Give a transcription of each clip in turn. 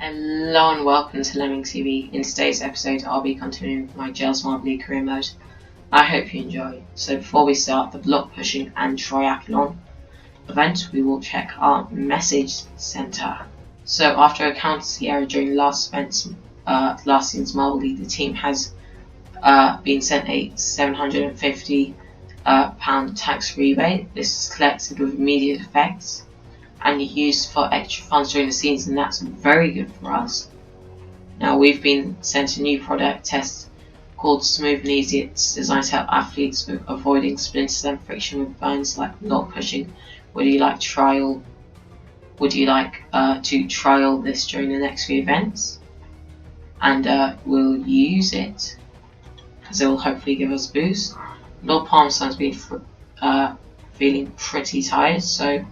Hello and welcome to Lemming TV. In today's episode, I'll be continuing my Jelle Smart League career mode. I hope you enjoy. So before we start the block pushing and triathlon event, we will check our message center. So after accountancy error during last season's Marble League, the team has been sent a £750 tax rebate. This is collected with immediate effects and used for extra funds during the season. That's very good for us. Now we've been sent a new product test called Smooth and Easy. It's designed to help athletes with avoiding splinters and friction with bones like block pushing. Would you like to trial this during the next few events? And we'll use it because it will hopefully give us a boost. Lord Parmesan's been feeling pretty tired, so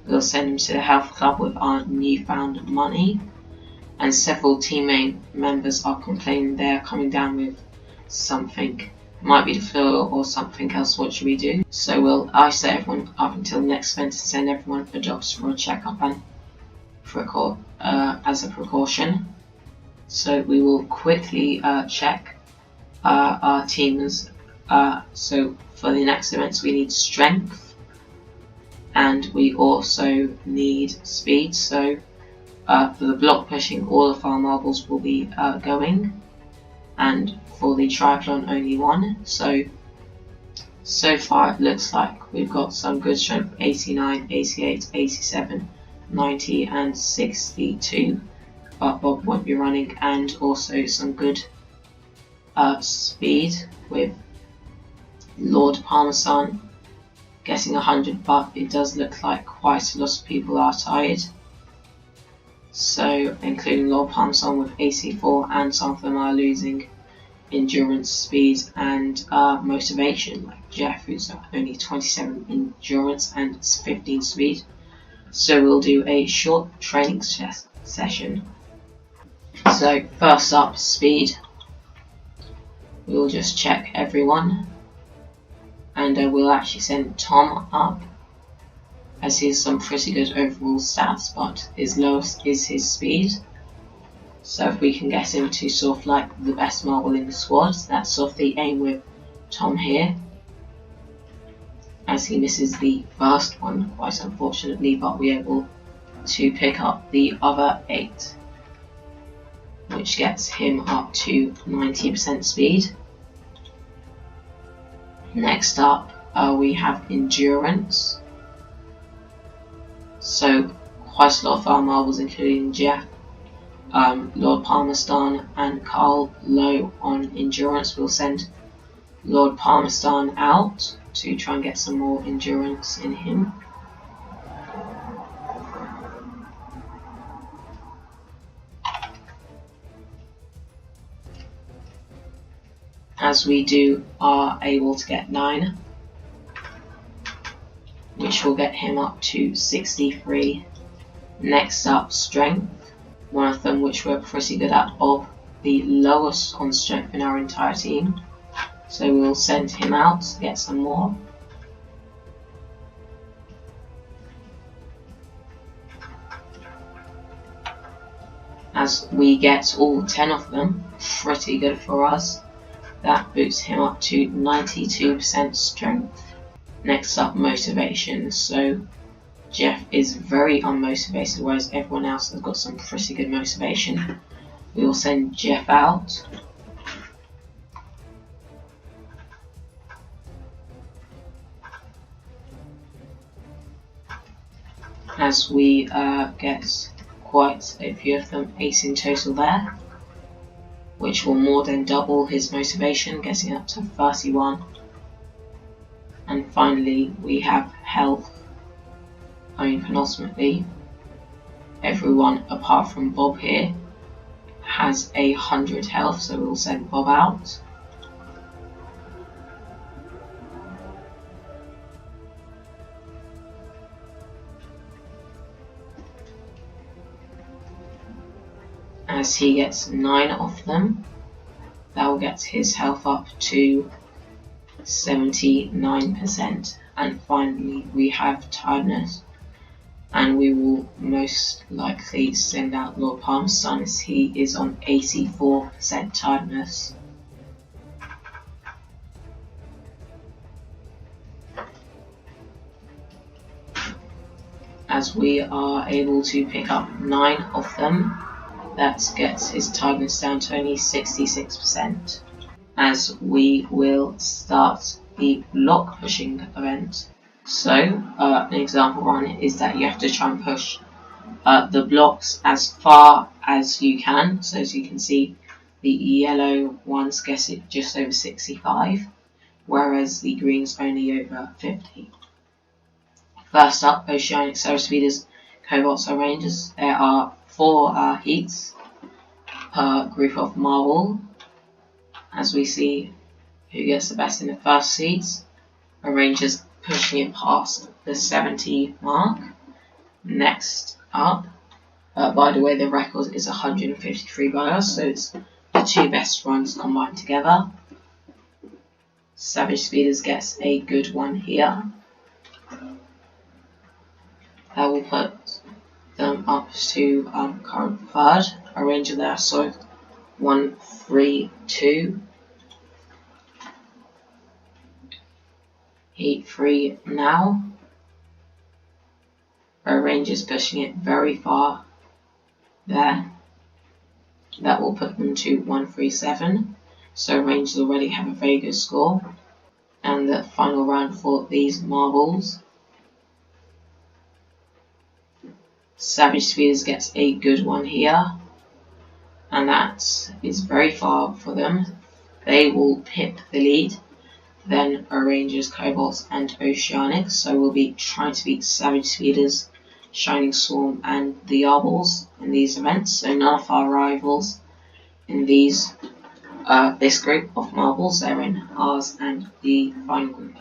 we'll send him to the health club with our newfound money. And several team members are complaining they're coming down with something. It might be the flu or something else. What should we do? So we'll isolate everyone up until the next event and send everyone for doctors for a checkup and as a precaution. So we will quickly check our teams. So for the next events we need strength. And we also need speed, so for the block pushing all of our marbles will be going, and for the triathlon only one. So far it looks like we've got some good strength: 89, 88, 87, 90 and 62, but Bob won't be running, and also some good speed with Lord Parmesan getting 100, but it does look like quite a lot of people are tired. So including Lord Parmesan with AC4, and some of them are losing endurance, speed and motivation, like Jeff, who's only 27 endurance and 15 speed. So we'll do a short training session. So first up, speed. We'll just check everyone. And we'll actually send Tom up, as he has some pretty good overall stats, but his lowest is his speed. So if we can get him to sort of like the best marble in the squad, that's sort of the aim with Tom here, as he misses the first one quite unfortunately, but we're able to pick up the other 8, which gets him up to 90% speed. Next up, we have endurance. So quite a lot of our marbles, including Jeff, Lord Parmesan and Carl, low on endurance. We'll send Lord Parmesan out to try and get some more endurance in him. As we are able to get 9, which will get him up to 63. Next up, strength. One of them which we're pretty good at, Bob, the lowest on strength in our entire team. So we'll send him out to get some more. As we get all 10 of them, pretty good for us. That boosts him up to 92% strength. Next up, motivation. So Jeff is very unmotivated, whereas everyone else has got some pretty good motivation. We will send Jeff out. As we get quite a few of them, 8 in total there, which will more than double his motivation, getting up to 31. And finally we have health. I mean, penultimately, everyone apart from Bob here has 100 health, so we'll send Bob out. As he gets 9 of them, that will get his health up to 79%. And finally we have tiredness. and we will most likely send out Lord Palmer's son as he is on 84% tiredness. As we are able to pick up 9 of them, that gets his tiredness down to only 66%. As we will start the block pushing event. So, an example run is that you have to try and push the blocks as far as you can. So as you can see, the yellow ones get it just over 65, whereas the green's only over 50. First up, Oceanic Solar Speeders, Cobalts or Rangers. There are 4 heats per group of marble. As we see who gets the best in the first heats. Rangers pushing it past the 70 mark. Next up, by the way, the record is 153 by us, so it's the 2 best runs combined together. Savage Speeders gets a good one here. That will put them up to current third. A Ranger there, so 1-3-2. Heat 3 now. Our Rangers pushing it very far there. That will put them to 1-3-7. So Rangers already have a very good score. And the final round for these marbles. Savage Speeders gets a good one here. And that is very far for them. They will pip the lead. Then our Rangers, Cobalts and Oceanics. So we'll be trying to beat Savage Speeders, Shining Swarm and the Yarbles in these events. So none of our rivals in this group of marbles. They're in ours and the final group.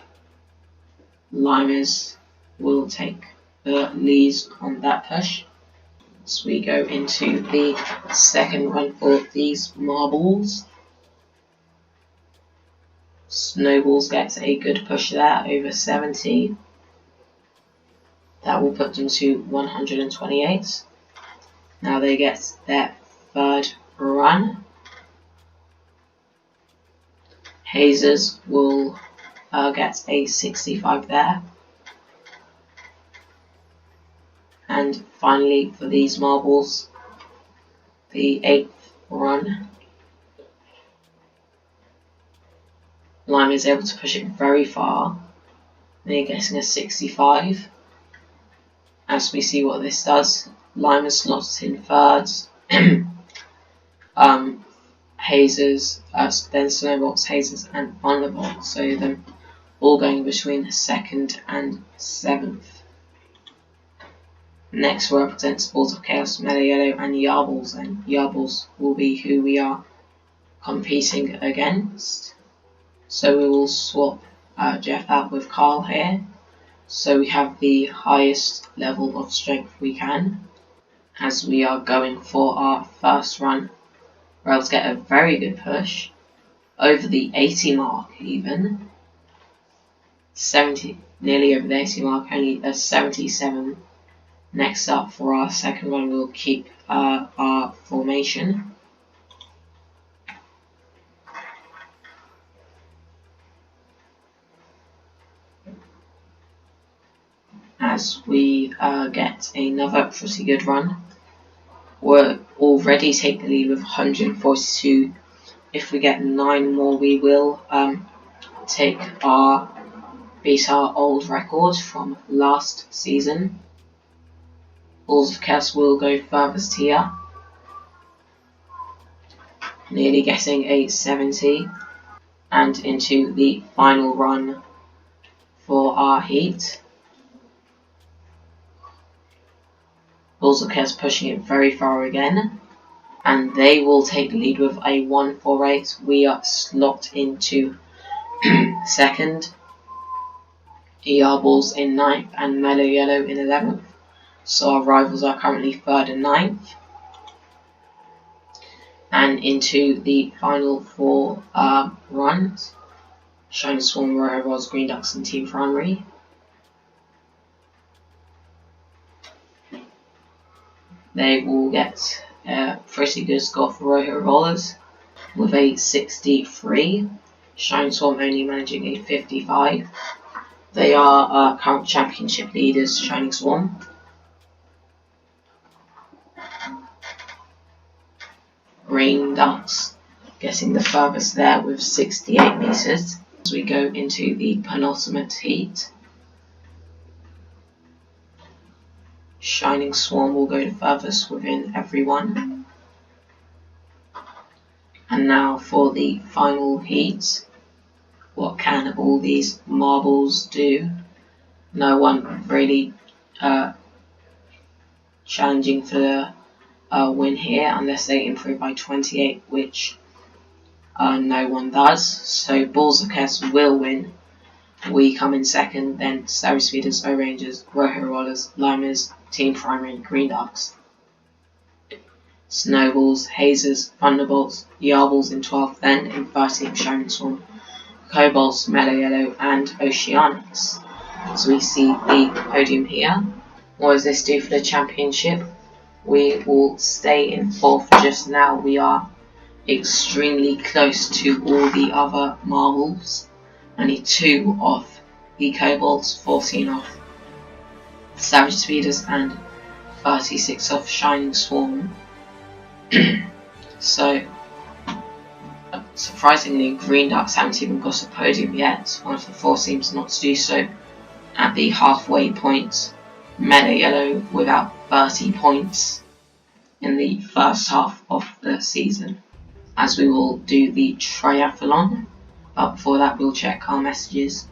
Limers will take the lead on that push. So we go into the second run for these marbles. Snowballs gets a good push there, over 70. That will put them to 128. Now they get their third run. Hazers will get a 65 there. And finally for these marbles, the 8th run. Lime is able to push it very far. They're getting a 65. As we see what this does, Lime is slotted in thirds. Hazers, then Snowballs, Hazers, and Thunderbolts. So them all going between 2nd and 7th. Next represents Balls of Chaos, Mellow Yellow, and Yarbles, and Yarbles will be who we are competing against. So we will swap Jeff out with Carl here. So we have the highest level of strength we can. As we are going for our first run, we're able to get a very good push. Over the 80 mark even. 70, nearly over the 80 mark, only a 77. Next up for our second run, we'll keep our formation. As we get another pretty good run. We'll already take the lead with 142. If we get 9 more, we will beat our old record from last season. Balls of Chaos will go furthest here. Nearly getting a 70. And into the final run for our heat. Balls of Chaos pushing it very far again. And they will take the lead with a 148. We are slopped into 2nd. Yarbles in 9th and Mellow Yellow in 11th. So our rivals are currently 3rd and 9th. And into the final 4 runs. Shining Swarm, Royal Rolls, Green Ducks and Team Primary. they will get a pretty good score for Rojo Rollers with a 63. Shining Swarm only managing a 55. They are current championship leaders, Shining Swarm. Green Ducks getting the furthest there with 68 meters. As we go into the penultimate heat, Shining Swarm will go the furthest within everyone. And now for the final heat. What can all these marbles do? No one really challenging for the win here unless they improve by 28, which no one does. So Balls of Chaos will win. We come in second, then Savage Speeders, O-Rangers, Rojo Rollers, Limers, Team Primary, Green Ducks, Snowballs, Hazers, Thunderbolts, Yarbles in 12th, then in 13th Shining Swarm, Cobalts, Mellow Yellow, and Oceanics. So we see the podium here. What does this do for the championship? We will stay in 4th just now. We are extremely close to all the other marbles. Only 2 off the Cobalts, 14 off Savage Speeders, and 36 off Shining Swarm. So, surprisingly, Green Ducks haven't even got a podium yet. One of the 4 seems not to do so. At the halfway point, Mellow Yellow without 30 points in the first half of the season. As we will do the triathlon. But before that, we'll check our messages.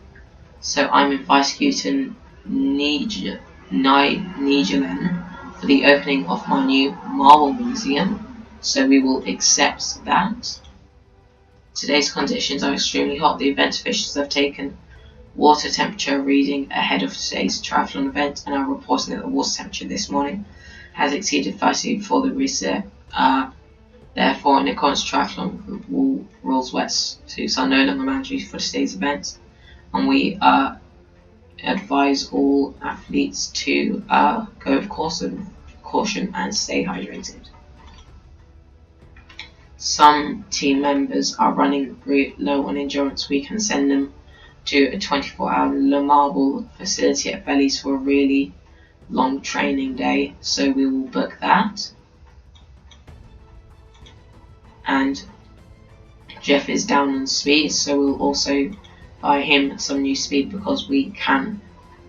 So I'm in Vice-Cuton Nigelen for the opening of my new Marble Museum. So we will accept that. Today's conditions are extremely hot. The event officials have taken water temperature reading ahead of today's triathlon event and are reporting that the water temperature this morning has exceeded 30 before the reset. Therefore, in accordance with triathlon rules, wetsuits are no longer mandatory for today's event, and we advise all athletes to go with caution and stay hydrated. Some team members are running low on endurance. We can send them to a 24-hour Le Marble facility at Bellies for a really long training day, so we will book that. And Jeff is down on speed, so we'll also buy him some new speed because we can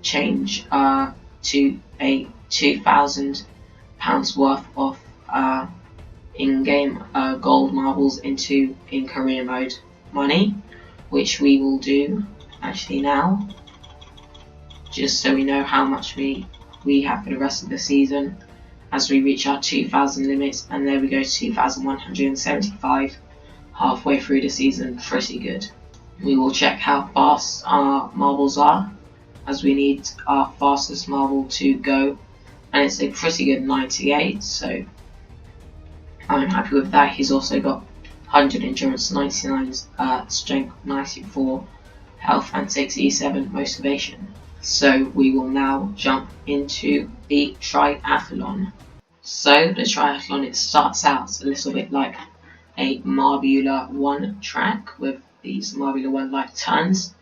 change to a £2,000 worth of in-game gold marbles into in career mode money, which we will do actually now, just so we know how much we have for the rest of the season. As we reach our 2,000 limits, and there we go, 2,175 halfway through the season. Pretty good. We will check how fast our marbles are, as we need our fastest marble to go, and it's a pretty good 98, so I'm happy with that. He's also got 100 endurance, 99 strength, 94 health, and 67 motivation. So we will now jump into the triathlon. So the triathlon, it starts out a little bit like a Marbula 1 track with these Marbula 1 like turns,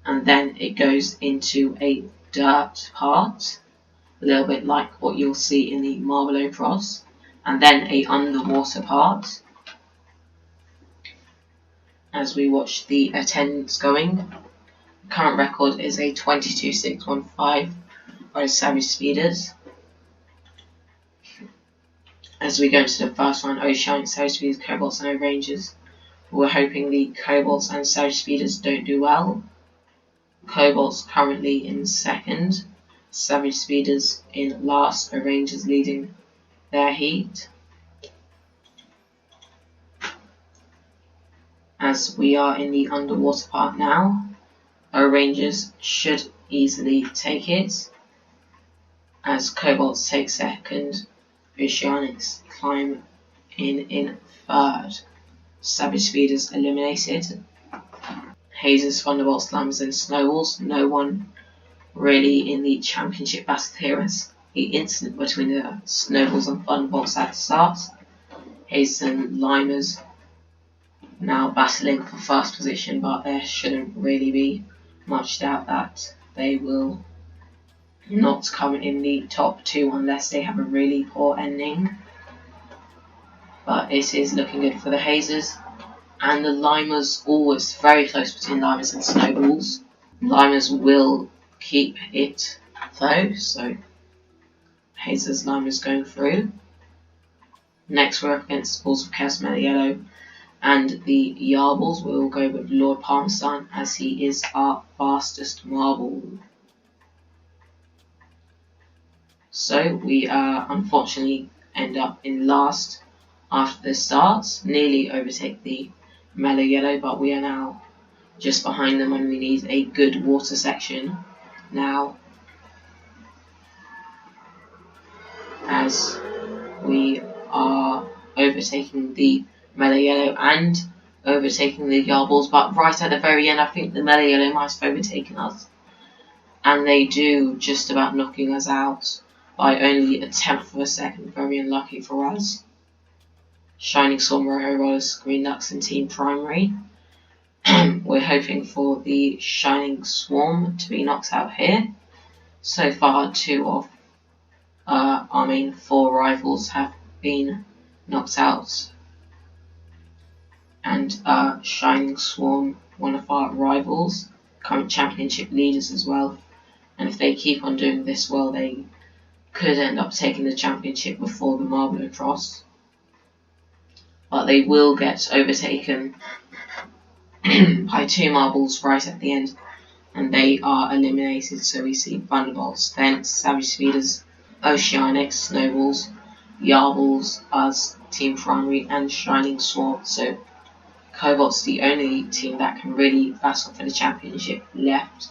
and then it goes into a dirt part, a little bit like what you'll see in the Marble Cross, and then a underwater part. As we watch the attendance going, the current record is a 22.615 by Savage Speeders. As we go to the first one, Oceanic, Savage Speeders, Cobalts, and O-Rangers. We're hoping the Cobalts and Savage Speeders don't do well. Cobalts currently in second, Savage Speeders in last, O-Rangers leading their heat. As we are in the underwater part now, O-Rangers should easily take it, as Cobalts take second. Oceanics climb in third. Savage Speeders eliminated. Hazers, Thunderbolts, Lambs, and Snowballs. No one really in the championship battle here, as the incident between the Snowballs and Thunderbolts at the start. Hazen Limers now battling for first position, but there shouldn't really be much doubt that they will not come in the top 2 unless they have a really poor ending. But it is looking good for the Hazers. And the Limers, always very close between Limers and Snowballs. Limers will keep it though, so Hazers Limers going through. Next we're up against Balls of Chaos Mellow Yellow and the Yarbles. We will go with Lord Parmesan as he is our fastest marble. So we unfortunately end up in last after the start, nearly overtake the Mellow Yellow, but we are now just behind them and we need a good water section now, as we are overtaking the Mellow Yellow and overtaking the Yarbles, but right at the very end I think the Mellow Yellow might have overtaken us, and they do, just about knocking us out by only 1/10 of a second. Very unlucky for us. Shining Storm, Roho Rollers, Green Ducks and Team Primary. We're hoping for the Shining Swarm to be knocked out here. So far 2 of our main 4 rivals have been knocked out, and Shining Swarm, one of our rivals, current championship leaders as well, and if they keep on doing this well they could end up taking the championship before the Marble Cross. But they will get overtaken by 2 marbles right at the end, and they are eliminated. So we see Thunderbolts, then Savage Speeders, Oceanics, Snowballs, Yarbles, us, Team Primary, and Shining Swarm. So Cobalt's the only team that can really battle for the championship left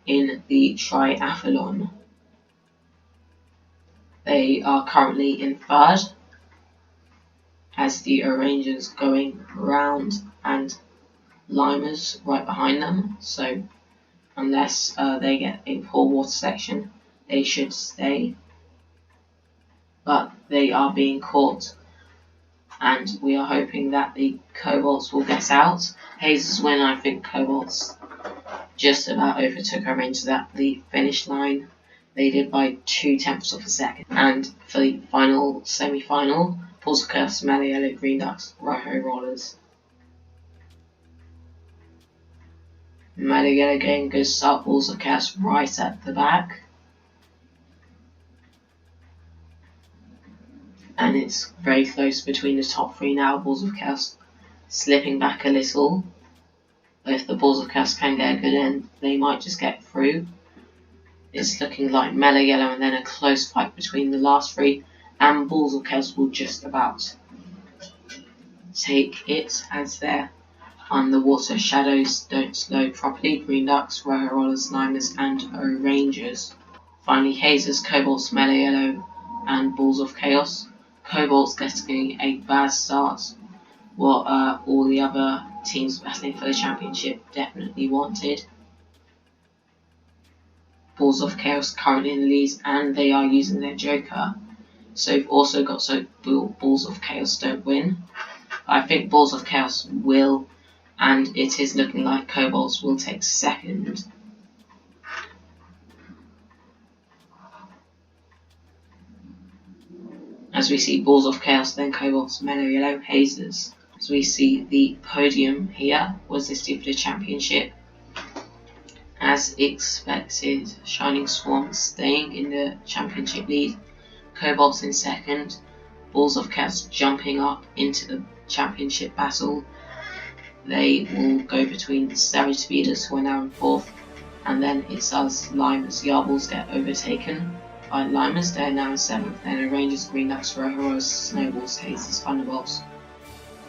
in the triathlon. They are currently in 3rd, as the Rangers going round and Limers right behind them, so unless they get a poor water section they should stay, but they are being caught and we are hoping that the Cobalts will get out. Hazes win. I think Cobalts just about overtook our Rangers at the finish line. They did by 0.2 of a second. And for the final semi-final, Balls of Chaos, Mellow Yellow, Green Ducks, Roho Rollers. Mellow Yellow getting good start, Balls of Chaos right at the back. And it's very close between the top 3 now. Balls of Chaos slipping back a little. But if the Balls of Chaos can get a good end, they might just get through. It's looking like Mellow Yellow and then a close fight between the last 3, and Balls of Chaos will just about take it as their underwater shadows don't slow properly. Green Ducks, Roho Rollers, Limers and Rangers. Finally Hazers, Cobalts, Mellow Yellow and Balls of Chaos. Cobalts getting a bad start, what all the other teams battling for the championship definitely wanted. Balls of Chaos currently in the lead and they are using their Joker, so we've also got so Balls of Chaos don't win. I think Balls of Chaos will, and it is looking like Cobalts will take 2nd. As we see Balls of Chaos, then Cobalts, Mellow Yellow, Hazers. As we see the podium here, was this due for the championship. As expected, Shining Swarm staying in the championship lead, Cobalts in 2nd, Balls of Chaos jumping up into the championship battle. They will go between the Savage Speeders, who are now in 4th, and then it's us, Limers. Yarbles get overtaken by Limers, they're now in 7th, then Rangers, Green Ducks, Roho Rollers, Snowballs, Hazes, Thunderbolts,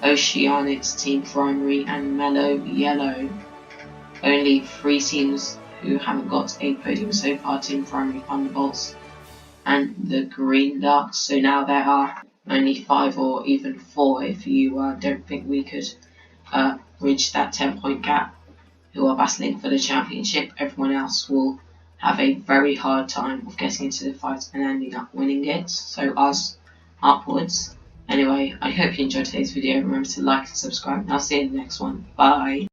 Oceanics, Team Primary and Mellow Yellow. Only 3 teams who haven't got a podium so far, Team Primary, Thunderbolts and the Green Ducks. So now there are only 5 or even 4 if you don't think we could bridge that 10-point gap, who are battling for the championship. Everyone else will have a very hard time of getting into the fight and ending up winning it. So us upwards. Anyway, I hope you enjoyed today's video. Remember to like and subscribe, and I'll see you in the next one. Bye.